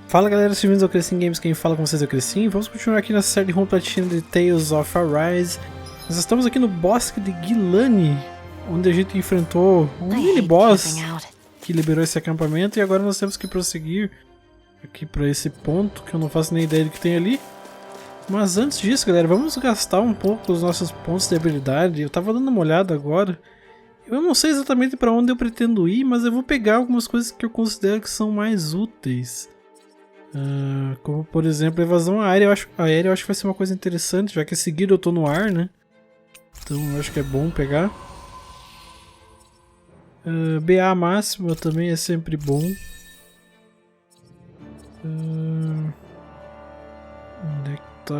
Fala galera, sejam bem-vindos ao Crescim Games, quem fala com vocês é o Crescim. Vamos continuar aqui na série de Rumo, Platina de Tales of Arise. Nós estamos aqui no bosque de Guilani, onde a gente enfrentou um mini-boss que liberou esse acampamento. E agora nós temos que prosseguir aqui para esse ponto, que eu não faço nem ideia do que tem ali. Mas antes disso, galera, vamos gastar um pouco os nossos pontos de habilidade. Eu tava dando uma olhada agora. Eu não sei exatamente para onde eu pretendo ir, mas eu vou pegar algumas coisas que eu considero que são mais úteis. Como por exemplo, evasão aérea. Eu acho que vai ser uma coisa interessante, já que seguido eu tô no ar, né? Então eu acho que é bom pegar. BA máxima também é sempre bom. Onde é que tá?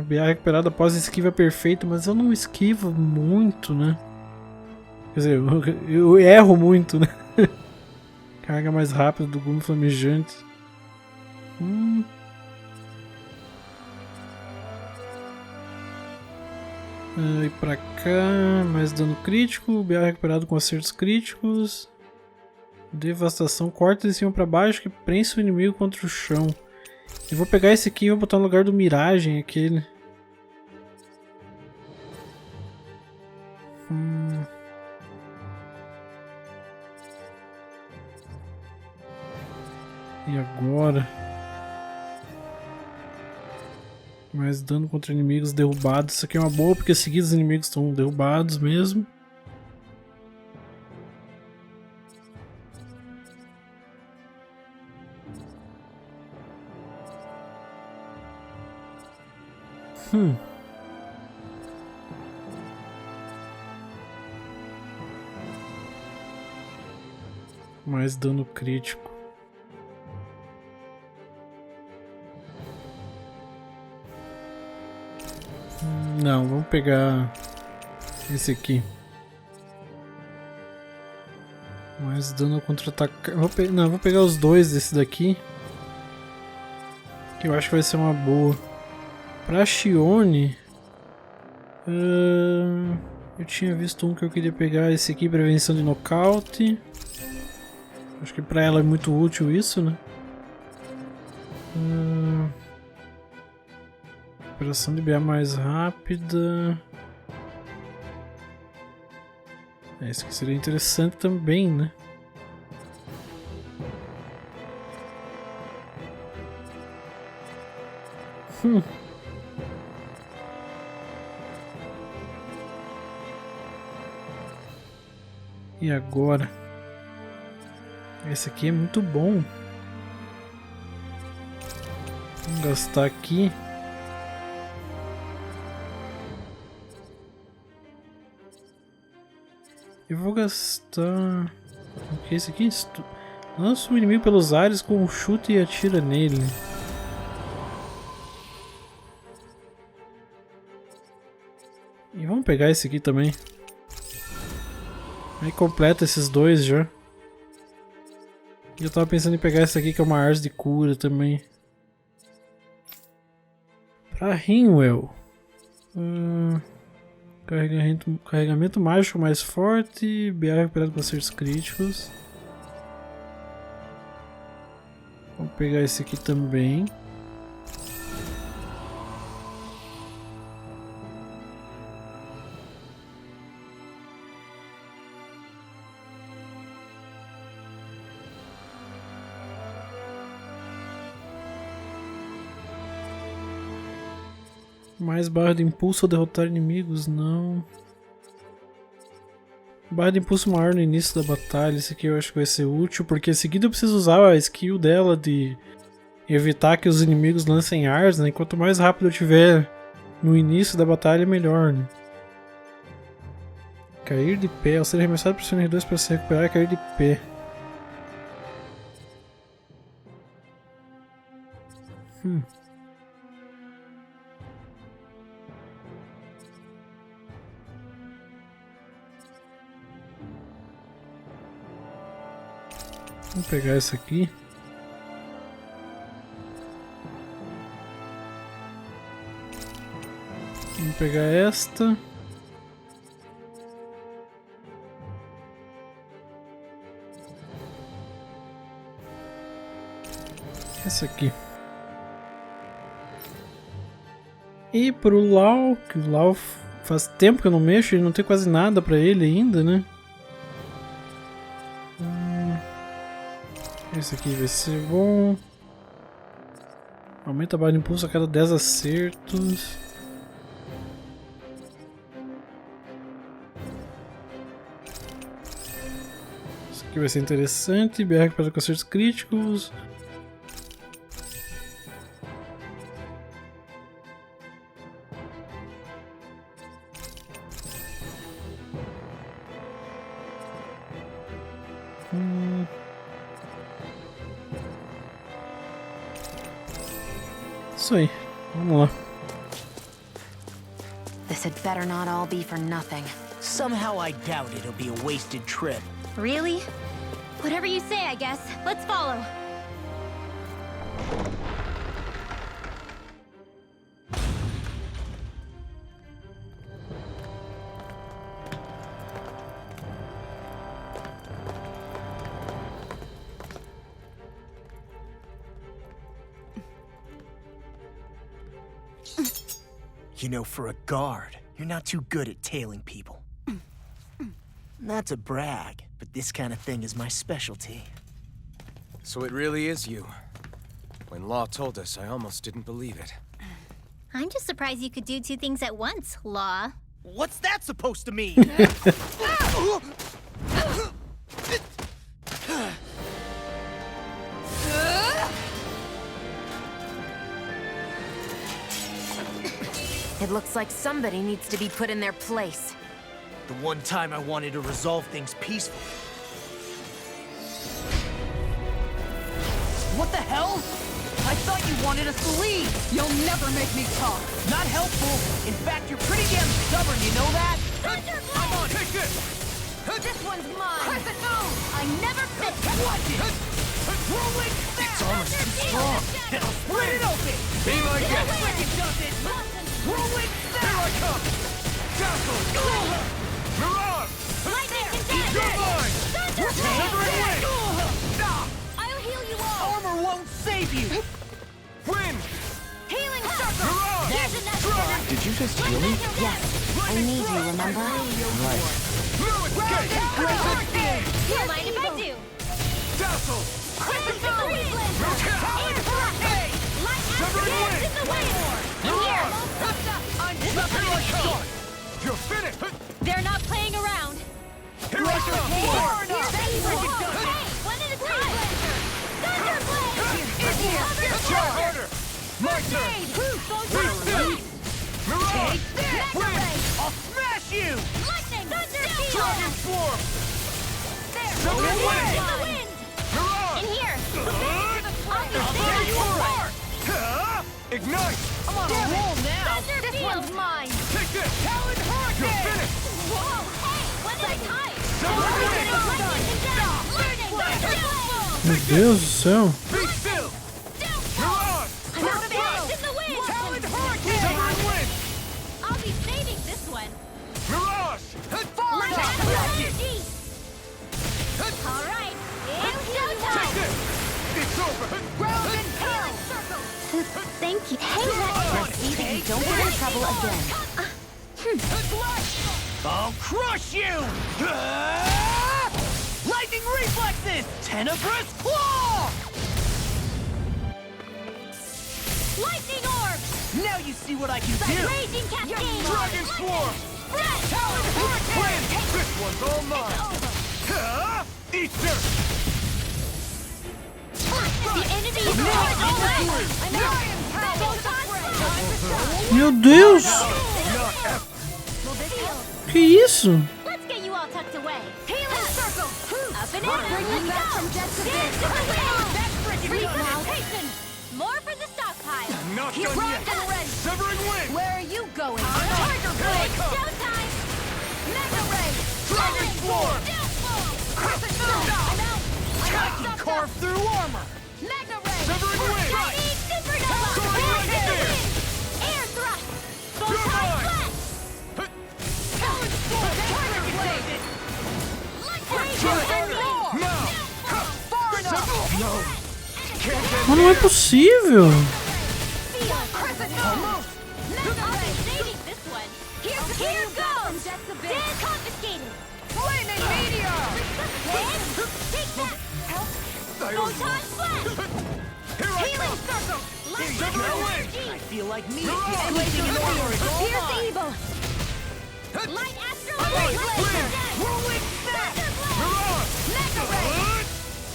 BA recuperada após esquiva perfeita, mas eu não esquivo muito, né? Quer dizer, eu erro muito, né? Carga mais rápido do gume flamejante. E pra cá, mais dano crítico, BA recuperado com acertos críticos. Devastação, corta de cima pra baixo que prensa o inimigo contra o chão. Eu vou pegar esse aqui e vou botar no lugar do miragem, aquele. E agora? Mais dano contra inimigos derrubados. Isso aqui é uma boa porque seguidos os inimigos estão derrubados mesmo. Mais dano crítico. Não, vamos pegar esse aqui. Mais dano contra-ataque. Não, vou pegar os dois desse daqui. Que eu acho que vai ser uma boa. Pra Shione, eu tinha visto um que eu queria pegar. Esse aqui, prevenção de nocaute. Acho que pra ela é muito útil isso, né? Operação de BA mais rápida. Esse aqui seria interessante também, né? E agora? Esse aqui é muito bom. Vamos gastar aqui. Eu vou gastar... O que é esse aqui? Lança o inimigo pelos ares com um chute e atira nele. E vamos pegar esse aqui também. Aí completa esses dois já. E eu tava pensando em pegar esse aqui que é uma arte de cura também. Pra Rinwell. Carregamento mágico mais forte. BA recuperado com acertos críticos. Vamos pegar esse aqui também. Mais barra de impulso ao derrotar inimigos? Não. Barra de impulso maior no início da batalha. Esse aqui eu acho que vai ser útil, porque em seguida eu preciso usar a skill dela de evitar que os inimigos lancem ars, né? Quanto mais rápido eu tiver no início da batalha, melhor, né? Cair de pé. Ao ser arremessado, pressione R2 para se recuperar e cair de pé. Vamos pegar essa aqui. Vamos pegar esta. Esse aqui. E pro Lau, que o Lau faz tempo que eu não mexo, ele não tem quase nada pra ele ainda, né? Esse aqui vai ser bom. Aumenta a barra de impulso a cada 10 acertos. Isso aqui vai ser interessante. BR para com acertos críticos. Isso aí, vamos lá. This had better not all be for nothing. Somehow I doubt it'll be a wasted trip. Really? Whatever you say, I guess. Let's follow. You know, for a guard, you're not too good at tailing people. Not to brag, but this kind of thing is my specialty. So it really is you. When Law told us, I almost didn't believe it. I'm just surprised you could do two things at once, Law. What's that supposed to mean? It looks like somebody needs to be put in their place. The one time I wanted to resolve things peacefully. What the hell? I thought you wanted us to leave! You'll never make me talk. Not helpful. In fact, you're pretty damn stubborn, you know that? Come on, take this! This one's mine! Crescent, no! I never fit! Watch it! Rolling It's almost too strong. Split it open! Be my guest. It does it! Rolling Here I come! Dazzle! Mirage! Lightning You're contest! mine! Severing wind! I'll heal you all! Armor won't save you! Wind! Healing circle! Mirage! There's another one! Did you just heal me? Yes, I need you, remember? Right. Blue escape! Do you mind if I do? Dazzle! Crescent Freeze Blender! Air Thrust! Light Severing Acid wind! in the wind! In here! Here I come! You're finished! They're not playing around! Here I come! Far enough! Hey, one at a time! Thunder Blade! Try harder! My turn! Go Mirage! Mega Wind! Ray! I'll smash you! Lightning! Thunder Dragon Field! Swarm! There! Severing In wind! the wind! Mirage! In here! I'll tear you apart! Ignite! I'm on a roll now! This one's mine! Take this! Talon Hurricane! You're finished! Whoa! Hey! One at a time! Severing wind! Meu Deus do céu. Be still! Mirage! I'm out of arrows in the wind! Talon Hurricane! Severing wind! I'll be saving this one! Mirage! Far Light enough! energy! Alright! It's Take showtime! this! It's over! Ground and healing circle! Thank you. Hey, Now see that you don't get in trouble again. I'll crush you! Lightning reflexes! Tenebrous claw! Lightning orb! Now you see what I can The do! raging cascade! Dragon swarm! Talon hurricane! This one's all mine! Eat dirt! The enemy is hard away! I'm Lion Power! Meu Deus! Will this help? Que isso? Let's get you all tucked away! Healing circle! Up and in! Bring us back from death to Dance this. to the wind! That's freaking Resuscitation! More for the stockpile! Not Keep done yet! rocking, Red! Severing wind! Where are you going? Tiger blade! It's showtime! Mega Ray! Dragon swarm! Downfall! Crescent I'm moon! out! I can carve through armor! Mega Ray! Severing wind! Lightning supernova! Soaring Air wind! wind! Air thrust! Go You're time mine! flat! Talon swarm! Tiger blade! Lightning Try and harder! more! Now! Far enough! No! Mas não é possível! Here goes! Dead confiscated! Flaming meteor! Take that! Photon flash! Healing circle! Let's go! I feel like me. Anything in order is all Pierce mine. evil! Light astral laser! Whirling smash. Mega ray!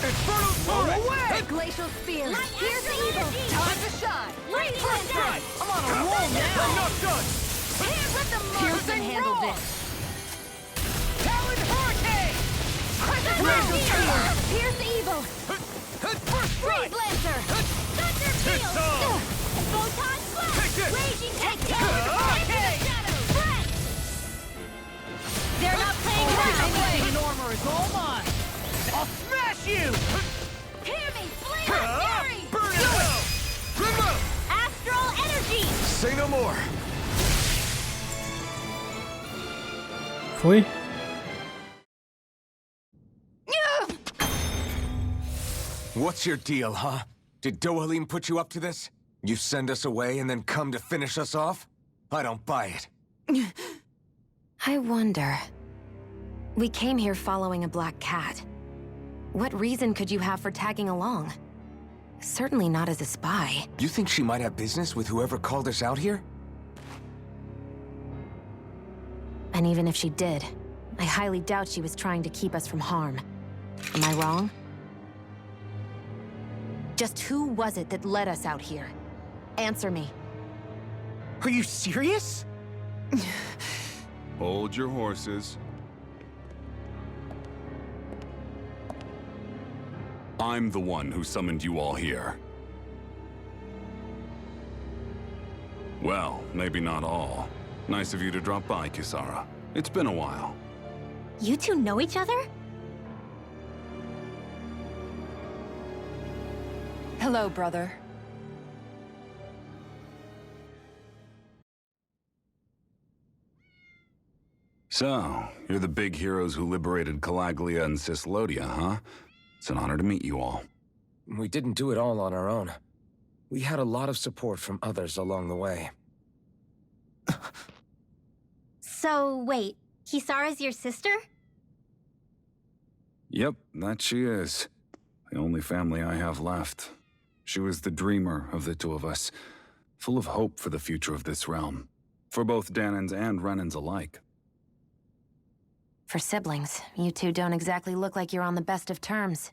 Infernal torrent. Away! Glacial spear! Light Pierce astral evil! energy! Time to shine! Lightning First strike! strike! I'm on a roll now! I'm not done. Here, let the Pierce monster and handle roar! this! Talon hurricane! Thunder spear! Pierce evil! First Freeze lancer! Thunder field! Photon Take flash! this! Raging takedown! Into the shadows! Breath! They're not playing around! Anything in armor is all mine. I'll smash you. Hear me! Flame of fury! Burn it out. Remove. Astral energy! Say no more. Foi? What's your deal, huh? Did Dohalim put you up to this? You send us away and then come to finish us off? I don't buy it. I wonder. We came here following a black cat. What reason could you have for tagging along? Certainly not as a spy. You think she might have business with whoever called us out here? And even if she did, I highly doubt she was trying to keep us from harm. Am I wrong? Just who was it that led us out here? Answer me. Are you serious? Hold your horses. I'm the one who summoned you all here. Well, maybe not all. Nice of you to drop by, Kisara. It's been a while. You two know each other? Hello, brother. So, you're the big heroes who liberated Calaglia and Cislodia, huh? It's an honor to meet you all. We didn't do it all on our own. We had a lot of support from others along the way. So, wait. Kisara's your sister? Yep, that she is. The only family I have left. She was the dreamer of the two of us, full of hope for the future of this realm, for both Danans and Renans alike. For siblings, you two don't exactly look like you're on the best of terms.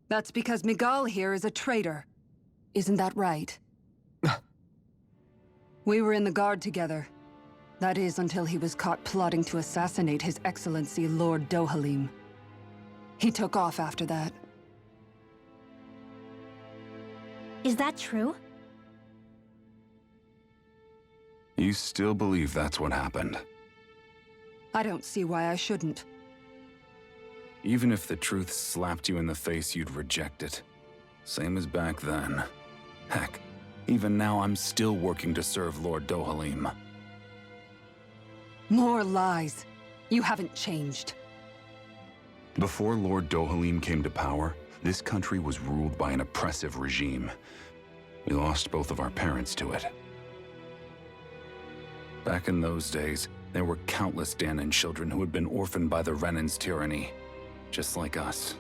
That's because Miguel here is a traitor. Isn't that right? We were in the Guard together. That is, until he was caught plotting to assassinate His Excellency Lord Dohalim. He took off after that. Is that true? You still believe that's what happened? I don't see why I shouldn't. Even if the truth slapped you in the face, you'd reject it. Same as back then. Heck, even now I'm still working to serve Lord Dohalim. More lies. You haven't changed. Before Lord Dohalim came to power, this country was ruled by an oppressive regime. We lost both of our parents to it. Back in those days, there were countless Danan children who had been orphaned by the Renan's tyranny, just like us.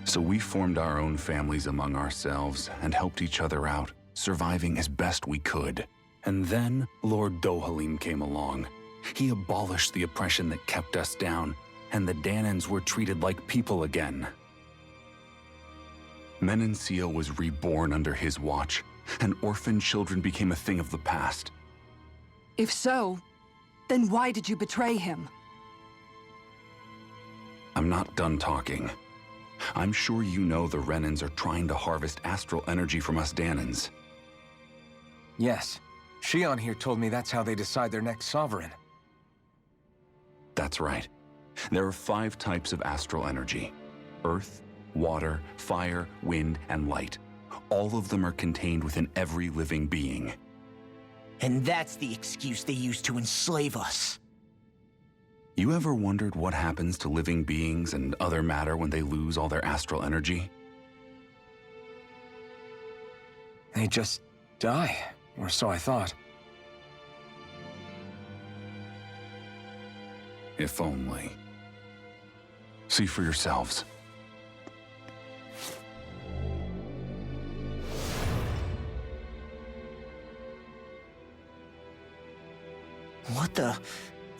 So we formed our own families among ourselves and helped each other out, surviving as best we could. And then Lord Dohalim came along. He abolished the oppression that kept us down, and the Danans were treated like people again. Menencio was reborn under his watch, and orphaned children became a thing of the past. If so, then why did you betray him? I'm not done talking. I'm sure you know the Renans are trying to harvest astral energy from us Danans. Yes. Shion here told me that's how they decide their next sovereign. That's right. There are 5 types of astral energy: earth, water, fire, wind, and light. All of them are contained within every living being. And that's the excuse they use to enslave us. You ever wondered what happens to living beings and other matter when they lose all their astral energy? They just die, or so I thought. If only. See for yourselves. What the...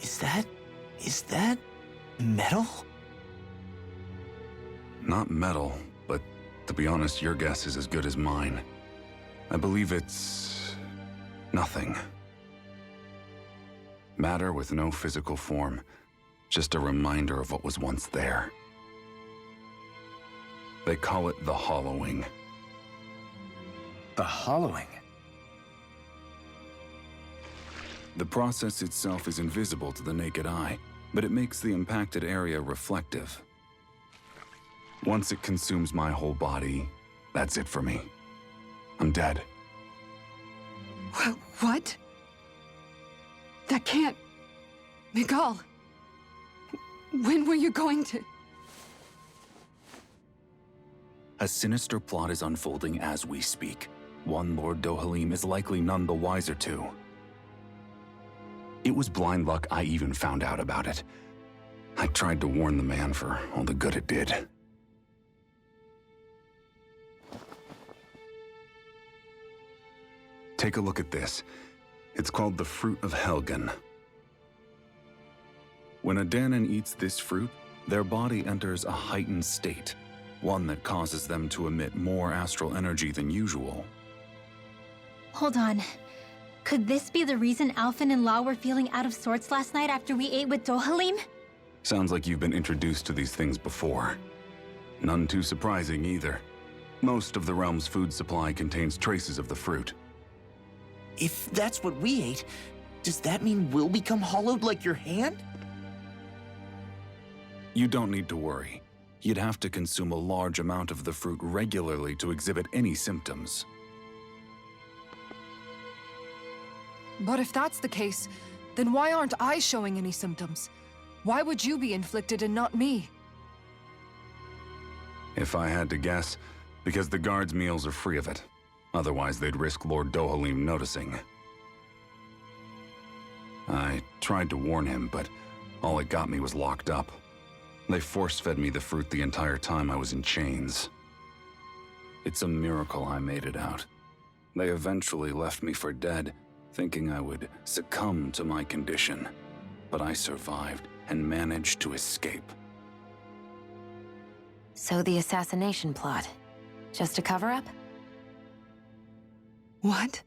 Is that metal? Not metal, but to be honest, your guess is as good as mine. I believe it's... nothing. Matter with no physical form. Just a reminder of what was once there. They call it the hollowing. The hollowing? The process itself is invisible to the naked eye, but it makes the impacted area reflective. Once it consumes my whole body, that's it for me. I'm dead. What? That can't... Miguel, when were you going to... A sinister plot is unfolding as we speak. One Lord Dohalim is likely none the wiser to. It was blind luck I even found out about it. I tried to warn the man for all the good it did. Take a look at this. It's called the Fruit of Helgen. When a Danon eats this fruit, their body enters a heightened state, one that causes them to emit more astral energy than usual. Hold on. Could this be the reason Alphen and Law were feeling out of sorts last night after we ate with Dohalim? Sounds like you've been introduced to these things before. None too surprising either. Most of the realm's food supply contains traces of the fruit. If that's what we ate, does that mean we'll become hollowed like your hand? You don't need to worry. You'd have to consume a large amount of the fruit regularly to exhibit any symptoms. But if that's the case, then why aren't I showing any symptoms? Why would you be inflicted and not me? If I had to guess, because the guards' meals are free of it. Otherwise, they'd risk Lord Dohalim noticing. I tried to warn him, but all it got me was locked up. They force-fed me the fruit the entire time I was in chains. It's a miracle I made it out. They eventually left me for dead, thinking I would succumb to my condition. But I survived and managed to escape. So the assassination plot, just a cover-up? What?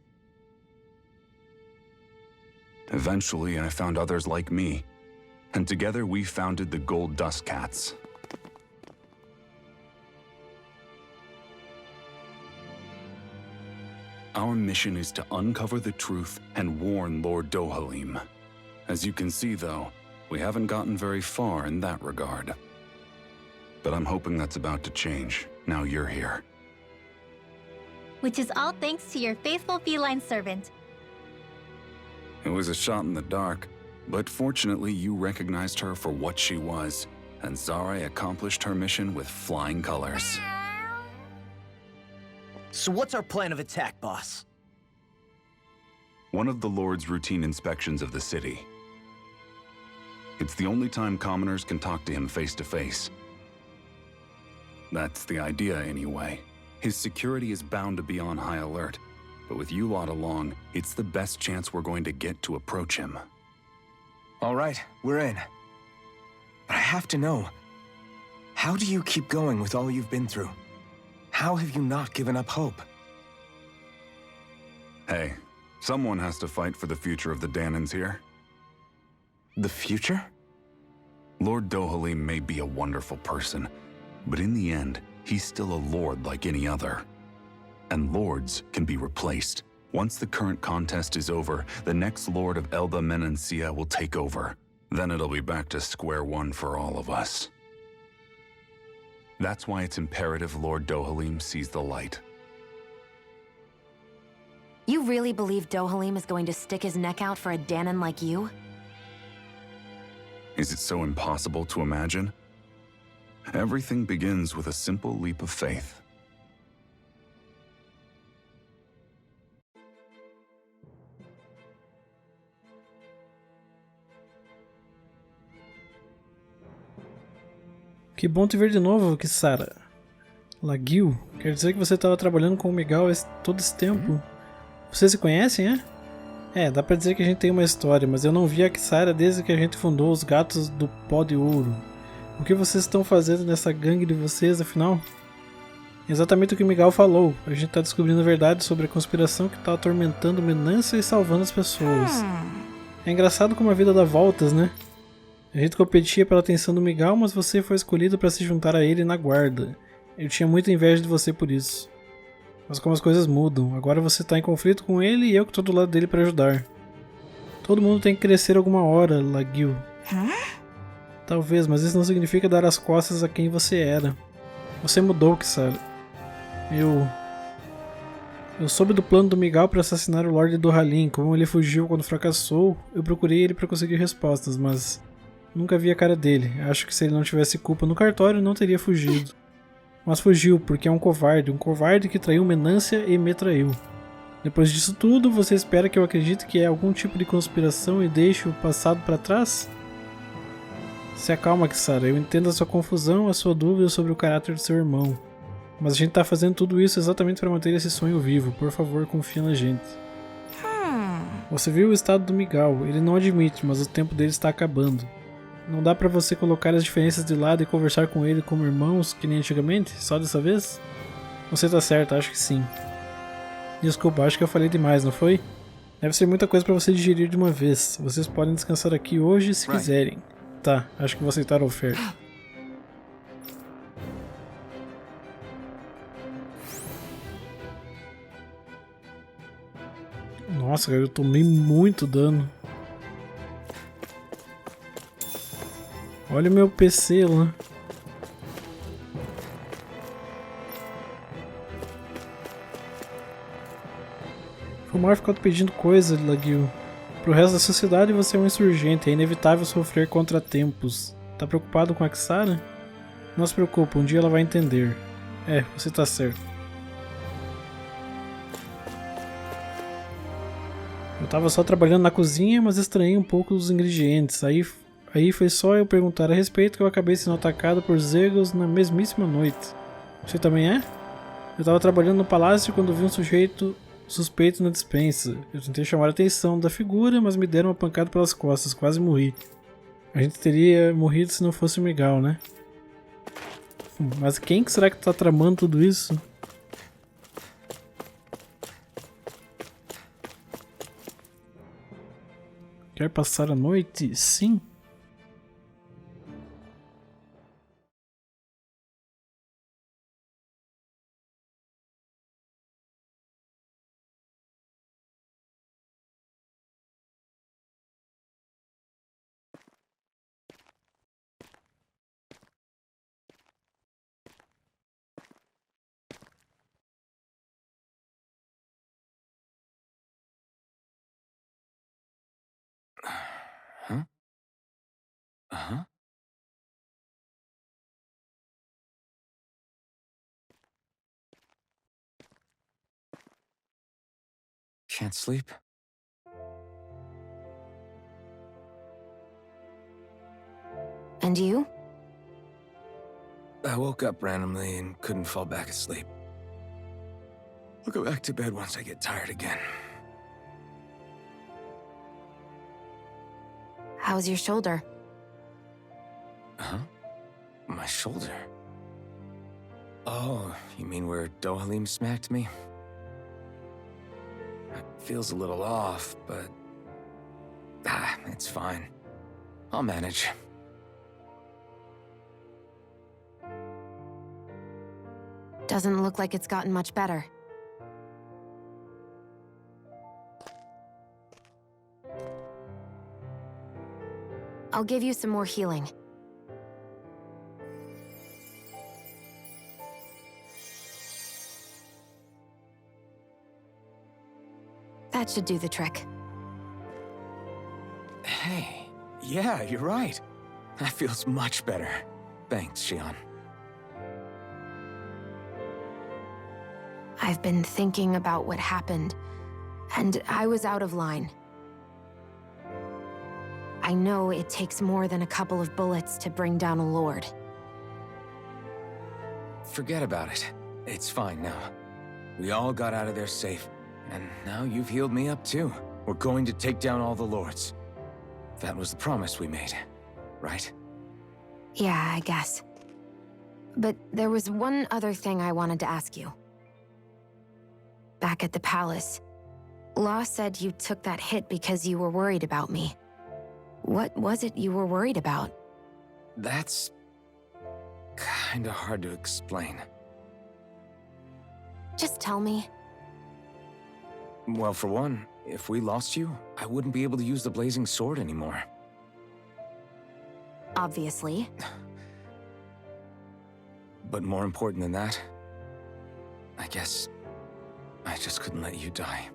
Eventually, I found others like me, and together we founded the Gold Dust Cats. Our mission is to uncover the truth and warn Lord Dohalim. As you can see, though, we haven't gotten very far in that regard. But I'm hoping that's about to change, now you're here. Which is all thanks to your faithful feline servant. It was a shot in the dark, but fortunately you recognized her for what she was, and Zare accomplished her mission with flying colors. So what's our plan of attack, boss? One of the Lord's routine inspections of the city. It's the only time commoners can talk to him face to face. That's the idea, anyway. His security is bound to be on high alert, but with you lot along, it's the best chance we're going to get to approach him. All right, we're in. But I have to know, how do you keep going with all you've been through? How have you not given up hope? Hey, someone has to fight for the future of the Danons here. The future? Lord Dohalim may be a wonderful person, but in the end, he's still a lord like any other. And lords can be replaced. Once the current contest is over, the next lord of Elde Menância will take over. Then it'll be back to square one for all of us. That's why it's imperative Lord Dohalim sees the light. You really believe Dohalim is going to stick his neck out for a Danon like you? Is it so impossible to imagine? Everything begins with a simple leap of faith. Que bom te ver de novo, Kisara. Laguil, quer dizer que você estava trabalhando com o Miguel todo esse tempo? Vocês se conhecem, é? É, dá pra dizer que a gente tem uma história, mas eu não vi a Kisara desde que a gente fundou os Gatos do Pó de Ouro. O que vocês estão fazendo nessa gangue de vocês, afinal? Exatamente o que o Miguel falou. A gente tá descobrindo a verdade sobre a conspiração que tá atormentando Menância e salvando as pessoas. É engraçado como a vida dá voltas, né? A gente competia pela atenção do Miguel, mas você foi escolhido para se juntar a ele na Guarda. Eu tinha muita inveja de você por isso. Mas como as coisas mudam, agora você tá em conflito com ele e eu que tô do lado dele para ajudar. Todo mundo tem que crescer alguma hora, Laguil. Talvez, mas isso não significa dar as costas a quem você era. Você mudou, Kisara. Eu soube do plano do Miguel para assassinar o Lorde do Halim. Como ele fugiu quando fracassou, eu procurei ele para conseguir respostas, mas nunca vi a cara dele. Acho que se ele não tivesse culpa no cartório, não teria fugido. Mas fugiu porque é um covarde que traiu Menância e me traiu. Depois disso tudo, você espera que eu acredite que é algum tipo de conspiração e deixe o passado para trás? Se acalma, Kisara. Eu entendo a sua confusão, a sua dúvida sobre o caráter do seu irmão. Mas a gente tá fazendo tudo isso exatamente para manter esse sonho vivo. Por favor, confia na gente. Você viu o estado do Miguel. Ele não admite, mas o tempo dele está acabando. Não dá pra você colocar as diferenças de lado e conversar com ele como irmãos, que nem antigamente? Só dessa vez? Você tá certo, acho que sim. Desculpa, acho que eu falei demais, não foi? Deve ser muita coisa pra você digerir de uma vez. Vocês podem descansar aqui hoje se quiserem. Tá, acho que vou aceitar a oferta. Nossa, cara, eu tomei muito dano. Olha o meu PC lá. Fumar ficar pedindo coisa, Laguil. Pro resto da sociedade você é um insurgente, é inevitável sofrer contratempos. Tá preocupado com a Kisara? Não se preocupa, um dia ela vai entender. É, você tá certo. Eu tava só trabalhando na cozinha, mas estranhei um pouco os ingredientes. Aí foi só eu perguntar a respeito que eu acabei sendo atacado por Zegos na mesmíssima noite. Você também é? Eu tava trabalhando no palácio quando vi um sujeito suspeito na despensa. Eu tentei chamar a atenção da figura, mas me deram uma pancada pelas costas, quase morri. A gente teria morrido se não fosse o Miguel, né? Mas quem que será que tá tramando tudo isso? Quer passar a noite? Sim. Can't sleep? And you? I woke up randomly and couldn't fall back asleep. I'll go back to bed once I get tired again. How's your shoulder? Huh? My shoulder? Oh, you mean where Dohalim smacked me? It feels a little off, but... it's fine. I'll manage. Doesn't look like it's gotten much better. I'll give you some more healing. That should do the trick. Hey, yeah, you're right. That feels much better. Thanks, Xion. I've been thinking about what happened, and I was out of line. I know it takes more than a couple of bullets to bring down a lord. forget about it. It's fine now. We all got out of there safe, and now you've healed me up too. We're going to take down all the lords. That was the promise we made, right? Yeah, I guess. But there was one other thing I wanted to ask you. Back at the palace, Law said you took that hit because you were worried about me. What was it you were worried about? That's kinda hard to explain. Just tell me. Well, for one, if we lost you, I wouldn't be able to use the blazing sword anymore. Obviously. But more important than that, I guess I just couldn't let you die.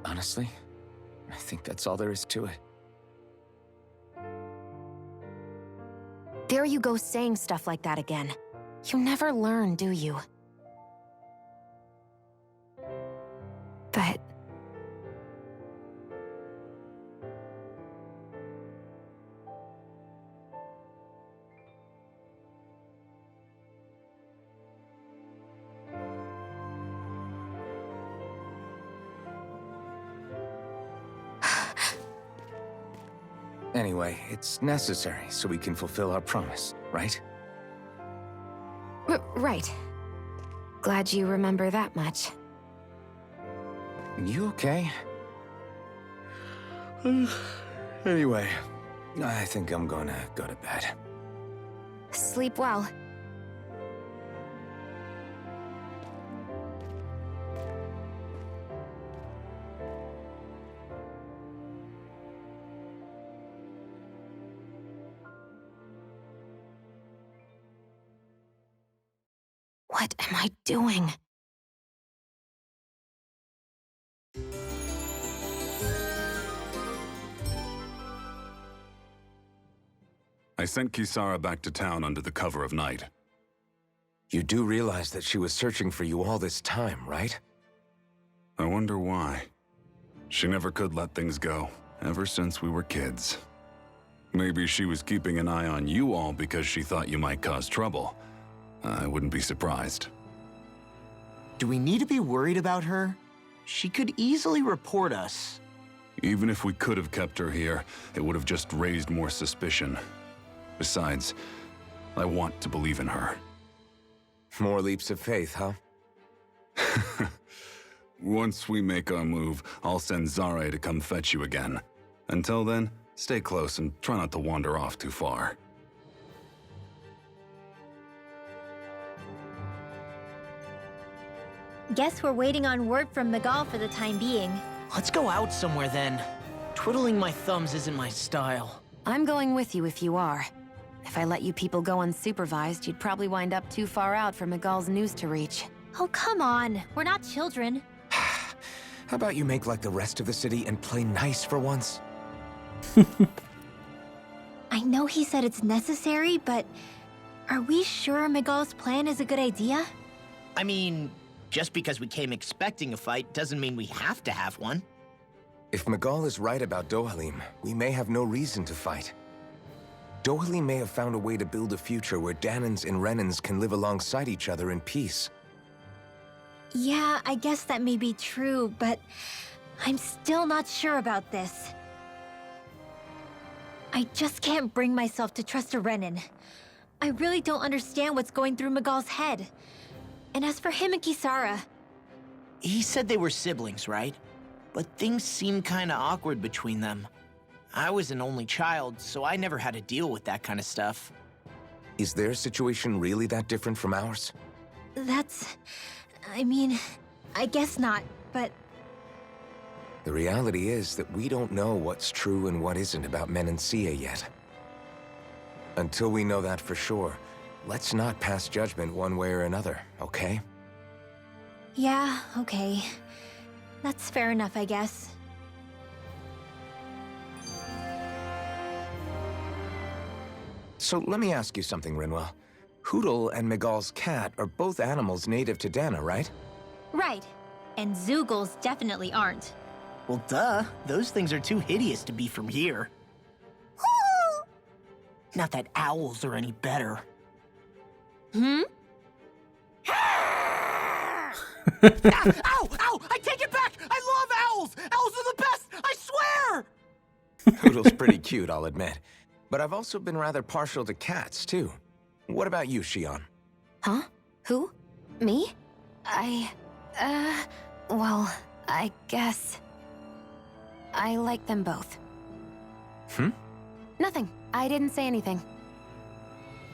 Honestly, I think that's all there is to it. There you go saying stuff like that again. You never learn, do you? But... Anyway, it's necessary so we can fulfill our promise, right? Right. Glad you remember that much. You okay? Anyway, I think I'm gonna go to bed. Sleep well. What am I doing? I sent Kisara back to town under the cover of night. You do realize that she was searching for you all this time, right? I wonder why. She never could let things go, ever since we were kids. Maybe she was keeping an eye on you all because she thought you might cause trouble. I wouldn't be surprised. Do we need to be worried about her? She could easily report us. Even if we could have kept her here, it would have just raised more suspicion. Besides, I want to believe in her. More leaps of faith, huh? Once we make our move, I'll send Zare to come fetch you again. Until then, stay close and try not to wander off too far. Guess we're waiting on word from Miguel for the time being. Let's go out somewhere then. Twiddling my thumbs isn't my style. I'm going with you if you are. If I let you people go unsupervised, you'd probably wind up too far out for Miguel's news to reach. Oh, come on. We're not children. How about you make like the rest of the city and play nice for once? I know he said it's necessary, but are we sure Miguel's plan is a good idea? I mean, just because we came expecting a fight doesn't mean we have to have one. If Miguel is right about Dohalim, we may have no reason to fight. Dohalim may have found a way to build a future where Danans and Renans can live alongside each other in peace. Yeah, I guess that may be true, but I'm still not sure about this. I just can't bring myself to trust a Renan. I really don't understand what's going through Miguel's head. And as for him and Kisara... He said they were siblings, right? But things seem kinda awkward between them. I was an only child, so I never had to deal with that kind of stuff. Is their situation really that different from ours? I mean, I guess not, but... The reality is that we don't know what's true and what isn't about Menancia yet. Until we know that for sure, let's not pass judgment one way or another, okay? Yeah, okay. That's fair enough, I guess. So let me ask you something, Rinwell. Hootle and Miguel's cat are both animals native to Dana, right? Right. And Zoogles definitely aren't. Well, duh. Those things are too hideous to be from here. Not that owls are any better. Hmm? Ow! Ow! I take it back! I love owls! Owls are the best! I swear! Poodle's pretty cute, I'll admit. But I've also been rather partial to cats, too. What about you, Shion? Huh? Who? Me? Well, I guess... I like them both. Nothing. I didn't say anything.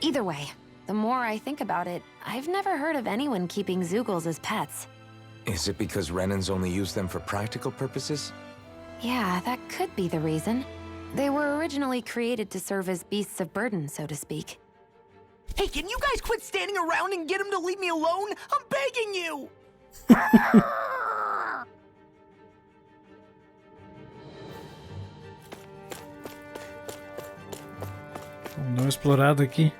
Either way, the more I think about it, I've never heard of anyone keeping Zoogles as pets. Is it because Renans only use them for practical purposes? Yeah, that could be the reason. They were originally created to serve as beasts of burden, so to speak. Hey, can you guys quit standing around and get him to leave me alone? I'm begging you! Vamos dar uma explorada aqui.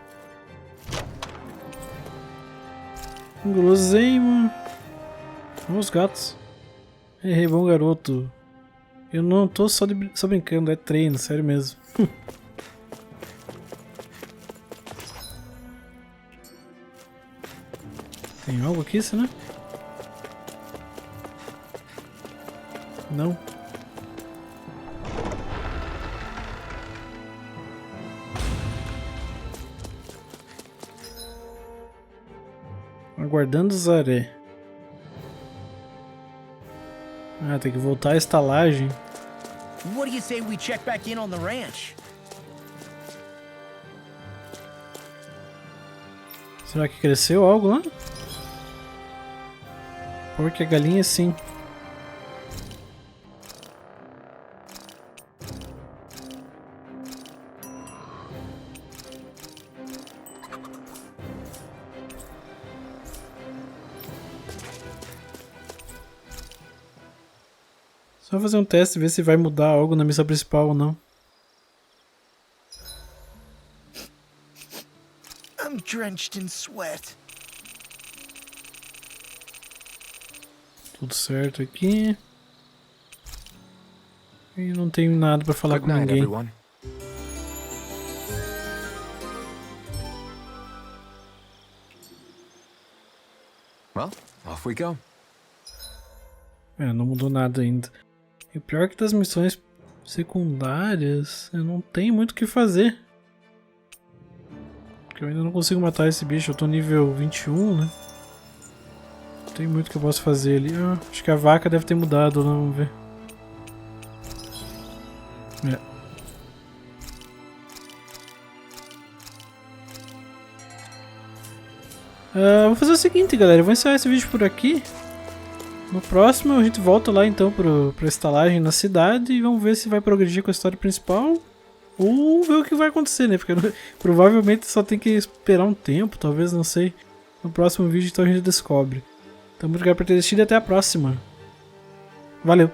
Um guloseima. Os gatos. Ei, bom garoto. Eu não tô só brincando, é treino, sério mesmo. Tem algo aqui, será? Não. Aguardando Zaré. Ah, tem que voltar à estalagem. What do you say we check back in on the ranch? Será que cresceu algo lá? Porque a galinha sim. Só fazer um teste e ver se vai mudar algo na missão principal ou não. I'm drenched in sweat. Tudo certo aqui. E não tenho nada pra falar com ninguém. Everyone. Well, off we go. Não mudou nada ainda. E o pior é que das missões secundárias eu não tenho muito o que fazer. Porque eu ainda não consigo matar esse bicho, eu tô nível 21, né? Não tem muito que eu posso fazer ali. Acho que a vaca deve ter mudado, não, vamos ver. Vou fazer o seguinte, galera, eu vou encerrar esse vídeo por aqui. No próximo a gente volta lá então pra estalagem na cidade e vamos ver se vai progredir com a história principal ou ver o que vai acontecer, né? Porque provavelmente só tem que esperar um tempo, talvez, não sei. No próximo vídeo então a gente descobre. Então muito obrigado por ter assistido e até a próxima. Valeu!